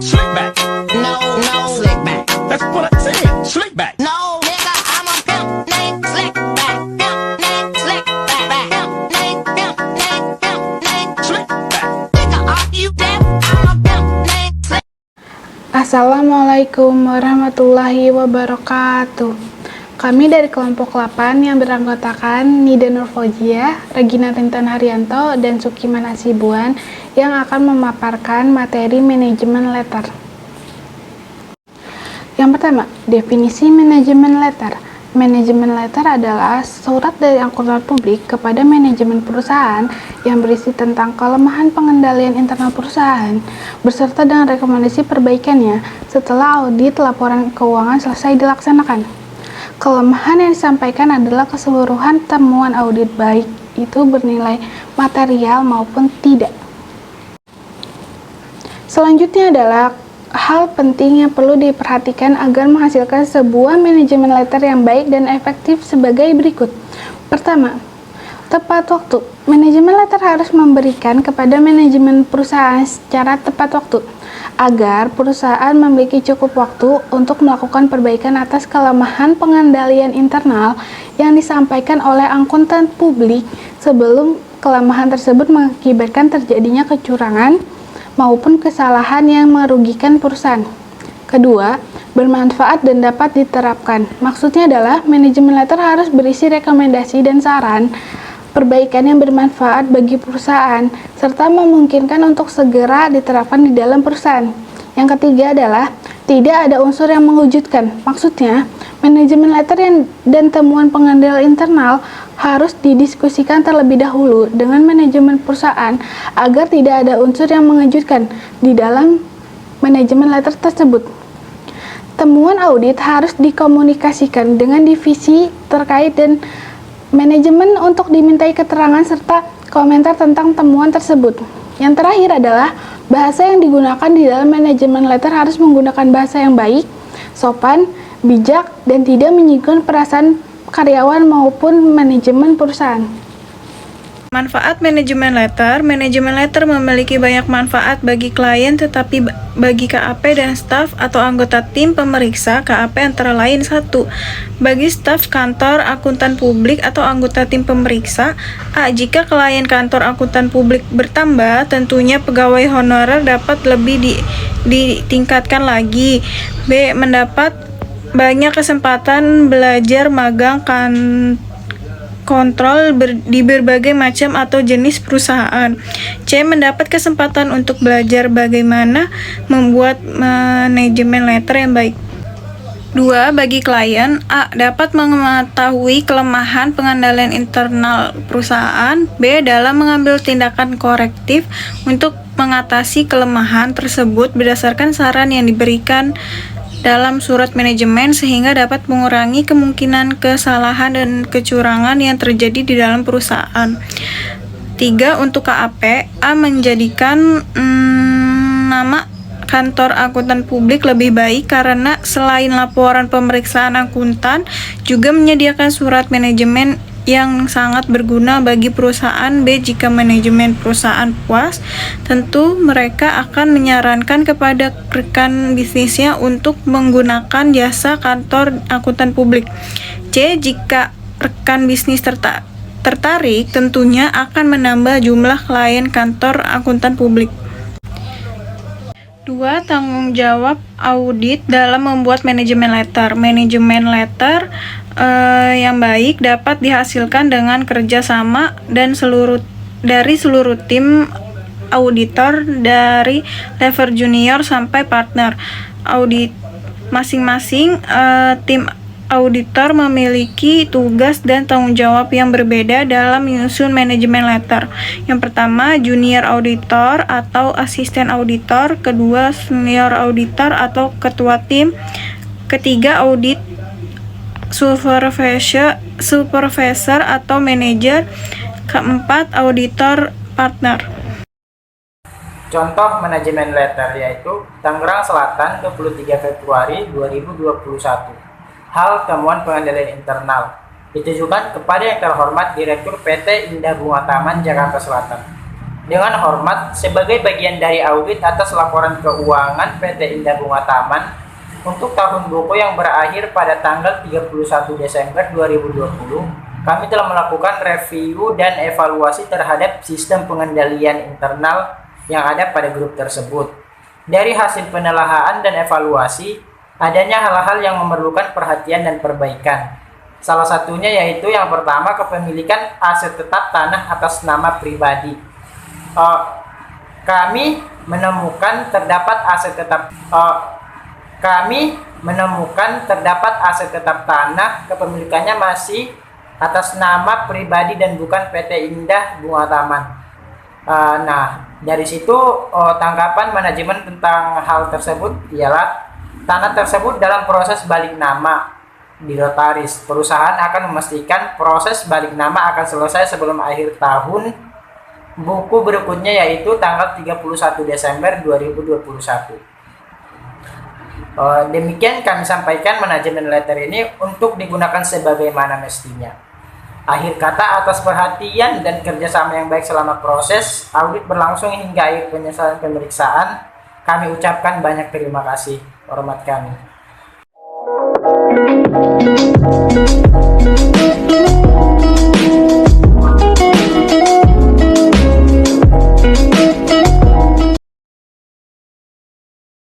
Slick back. No, no, slick back. That's what I said. Slick back. No, nigga, I'm a pimp named Slick back. Pimp named Slick back. Pimp named Slick back. Nigga, are you deaf? I'm a pimp named Slick. Assalamualaikum warahmatullahi wabarakatuh. Kami dari kelompok 8 yang beranggotakan Nida Nurfauziah, Regina Rintan Haryanto, dan Suki Manasibuan yang akan memaparkan materi manajemen letter. Yang pertama, definisi manajemen letter. Manajemen letter adalah surat dari akuntan publik kepada manajemen perusahaan yang berisi tentang kelemahan pengendalian internal perusahaan beserta dengan rekomendasi perbaikannya setelah audit laporan keuangan selesai dilaksanakan. Kelemahan yang disampaikan adalah keseluruhan temuan audit, baik itu bernilai material maupun tidak. Selanjutnya adalah hal penting yang perlu diperhatikan agar menghasilkan sebuah manajemen letter yang baik dan efektif sebagai berikut. Pertama, tepat waktu. Manajemen letter harus memberikan kepada manajemen perusahaan secara tepat waktu, agar perusahaan memiliki cukup waktu untuk melakukan perbaikan atas kelemahan pengendalian internal yang disampaikan oleh akuntan publik sebelum kelemahan tersebut mengakibatkan terjadinya kecurangan maupun kesalahan yang merugikan perusahaan. Kedua, bermanfaat dan dapat diterapkan. Maksudnya adalah manajemen letter harus berisi rekomendasi dan saran perbaikan yang bermanfaat bagi perusahaan serta memungkinkan untuk segera diterapkan di dalam perusahaan. Yang ketiga adalah tidak ada unsur yang mengejutkan. Maksudnya, manajemen letter dan temuan pengendalian internal harus didiskusikan terlebih dahulu dengan manajemen perusahaan agar tidak ada unsur yang mengejutkan di dalam manajemen letter tersebut. Temuan audit harus dikomunikasikan dengan divisi terkait dan manajemen untuk dimintai keterangan serta komentar tentang temuan tersebut. Yang terakhir adalah bahasa yang digunakan di dalam manajemen letter harus menggunakan bahasa yang baik, sopan, bijak, dan tidak menyinggung perasaan karyawan maupun manajemen perusahaan. Manfaat manajemen letter memiliki banyak manfaat bagi klien, tetapi bagi KAP dan staf atau anggota tim pemeriksa KAP antara lain: 1. Bagi staf kantor akuntan publik atau anggota tim pemeriksa, A. Jika klien kantor akuntan publik bertambah, tentunya pegawai honorer dapat lebih ditingkatkan lagi. B. Mendapat banyak kesempatan belajar magang kontrol di berbagai macam atau jenis perusahaan. C. Mendapat kesempatan untuk belajar bagaimana membuat manajemen letter yang baik. 2. Bagi klien, A. Dapat mengetahui kelemahan pengendalian internal perusahaan. B. Dalam mengambil tindakan korektif untuk mengatasi kelemahan tersebut berdasarkan saran yang diberikan dalam surat manajemen sehingga dapat mengurangi kemungkinan kesalahan dan kecurangan yang terjadi di dalam perusahaan. 3. Untuk KAP, A. Menjadikan nama kantor akuntan publik lebih baik karena selain laporan pemeriksaan akuntan juga menyediakan surat manajemen yang sangat berguna bagi perusahaan. B. Jika manajemen perusahaan puas, tentu mereka akan menyarankan kepada rekan bisnisnya untuk menggunakan jasa kantor akuntan publik. C. Jika rekan bisnis tertarik, tentunya akan menambah jumlah klien kantor akuntan publik. 2. Tanggung jawab audit dalam membuat manajemen letter. Manajemen letter yang baik dapat dihasilkan dengan kerjasama dari seluruh tim auditor dari level junior sampai partner. Audit masing-masing tim auditor memiliki tugas dan tanggung jawab yang berbeda dalam menyusun manajemen letter. Yang pertama, junior auditor atau asisten auditor. Kedua, senior auditor atau ketua tim. Ketiga, audit supervisor atau manajer. Keempat, auditor partner. Contoh manajemen letter yaitu Tangerang Selatan 23 Februari 2021. Hal temuan pengendalian internal ditujukan kepada yang terhormat Direktur PT Indah Bunga Taman Jakarta Selatan. Dengan hormat, sebagai bagian dari audit atas laporan keuangan PT Indah Bunga Taman untuk tahun buku yang berakhir pada tanggal 31 Desember 2020, kami telah melakukan review dan evaluasi terhadap sistem pengendalian internal yang ada pada grup tersebut. Dari hasil penelaahan dan evaluasi, adanya hal-hal yang memerlukan perhatian dan perbaikan. Salah satunya yaitu yang pertama, kepemilikan aset tetap tanah atas nama pribadi. Kami menemukan terdapat aset tetap tanah kepemilikannya masih atas nama pribadi dan bukan PT Indah Bunga Taman. Nah, dari situ tanggapan manajemen tentang hal tersebut ialah tanah tersebut dalam proses balik nama di notaris. Perusahaan akan memastikan proses balik nama akan selesai sebelum akhir tahun buku berikutnya, yaitu tanggal 31 Desember 2021. Demikian kami sampaikan manajemen letter ini untuk digunakan sebagaimana mestinya. Akhir kata, atas perhatian dan kerjasama yang baik selama proses audit berlangsung hingga akhir penyelesaian pemeriksaan, kami ucapkan banyak terima kasih. Hormat kami.